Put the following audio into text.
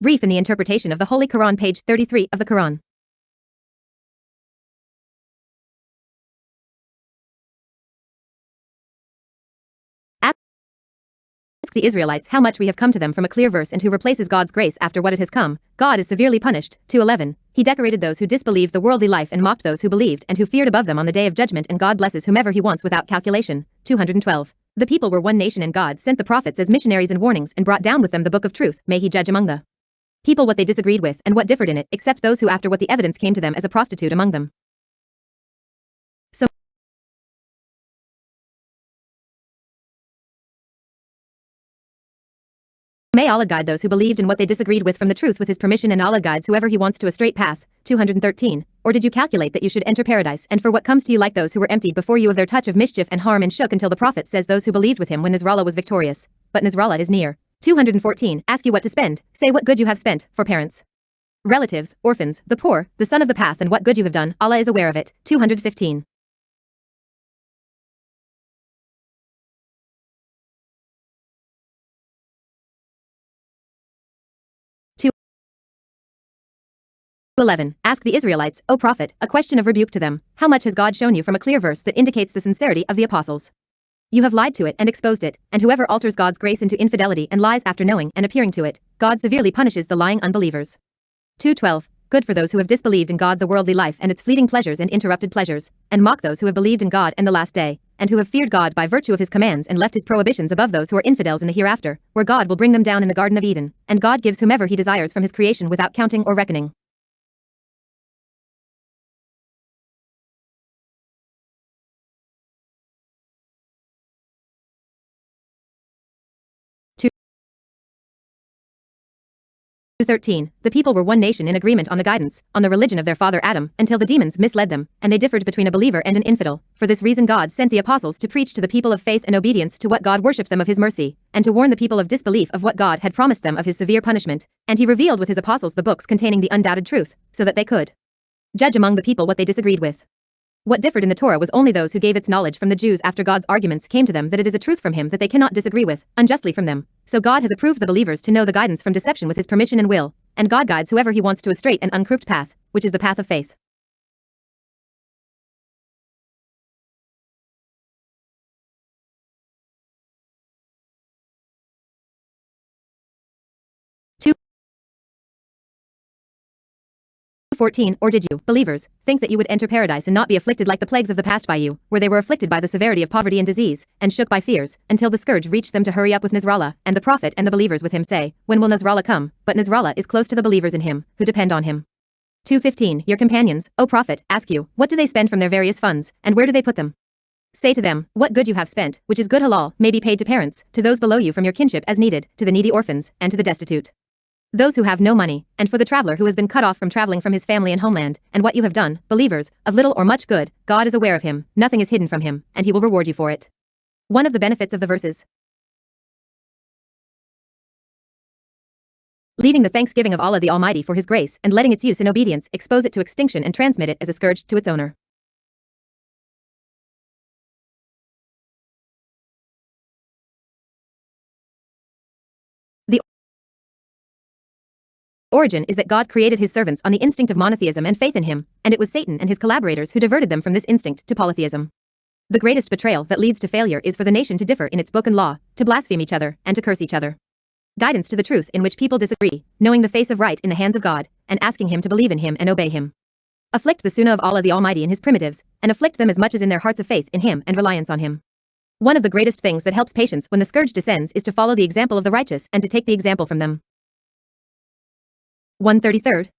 Brief in the interpretation of the Holy Quran, page 33 of the Quran. Ask the Israelites how much we have come to them from a clear verse, and who replaces God's grace after what it has come, God is severely punished. 2:11. He decorated those who disbelieved the worldly life and mocked those who believed and who feared above them on the day of judgment, and God blesses whomever he wants without calculation. 212. The people were one nation, and God sent the prophets as missionaries and warnings, and brought down with them the book of truth. May he judge among the people what they disagreed with and what differed in it, except those who after what the evidence came to them as a prostitute among them. So may Allah guide those who believed in what they disagreed with from the truth with his permission, and Allah guides whoever he wants to a straight path. 213. Or did you calculate that you should enter paradise, and for what comes to you like those who were emptied before you of their touch of mischief and harm, and shook until the Prophet says those who believed with him when Nasrallah was victorious. But Nasrallah is near. 214. Ask you what to spend, say what good you have spent, for parents, relatives, orphans, the poor, the son of the path, and what good you have done, Allah is aware of it. 215. Two 11. Ask the Israelites, O Prophet, a question of rebuke to them. How much has God shown you from a clear verse that indicates the sincerity of the apostles? You have lied to it and exposed it, and whoever alters God's grace into infidelity and lies after knowing and appearing to it, God severely punishes the lying unbelievers. 2:12. Good for those who have disbelieved in God the worldly life and its fleeting pleasures and interrupted pleasures, and mock those who have believed in God and the last day, and who have feared God by virtue of his commands and left his prohibitions above those who are infidels in the hereafter, where God will bring them down in the Garden of Eden, and God gives whomever he desires from his creation without counting or reckoning. Two 13. The people were one nation in agreement on the guidance, on the religion of their father Adam, until the demons misled them, and they differed between a believer and an infidel. For this reason God sent the apostles to preach to the people of faith and obedience to what God worshipped them of his mercy, and to warn the people of disbelief of what God had promised them of his severe punishment. And he revealed with his apostles the books containing the undoubted truth, so that they could judge among the people what they disagreed with. What differed in the Torah was only those who gave its knowledge from the Jews after God's arguments came to them that it is a truth from him that they cannot disagree with, unjustly from them. So God has approved the believers to know the guidance from deception with his permission and will, and God guides whoever he wants to a straight and uncrooked path, which is the path of faith. Two 14. Or did you, believers, think that you would enter paradise and not be afflicted like the plagues of the past by you, where they were afflicted by the severity of poverty and disease, and shook by fears, until the scourge reached them to hurry up with Nasrallah, and the Prophet and the believers with him say, when will Nasrallah come? But Nasrallah is close to the believers in him, who depend on him. 2:15. Your companions, O Prophet, ask you, what do they spend from their various funds, and where do they put them? Say to them, what good you have spent, which is good halal, may be paid to parents, to those below you from your kinship as needed, to the needy orphans, and to the destitute, those who have no money, and for the traveler who has been cut off from traveling from his family and homeland. And what you have done, believers, of little or much good, God is aware of him, nothing is hidden from him, and he will reward you for it. One of the benefits of the verses, leading the thanksgiving of Allah the Almighty for his grace and letting its use in obedience expose it to extinction and transmit it as a scourge to its owner. The origin is that God created his servants on the instinct of monotheism and faith in him, and it was Satan and his collaborators who diverted them from this instinct to polytheism. The greatest betrayal that leads to failure is for the nation to differ in its book and law, to blaspheme each other, and to curse each other. Guidance to the truth in which people disagree, knowing the face of right in the hands of God, and asking him to believe in him and obey him. Afflict the Sunnah of Allah the Almighty in his primitives, and afflict them as much as in their hearts of faith in him and reliance on him. One of the greatest things that helps patience when the scourge descends is to follow the example of the righteous and to take the example from them. 133.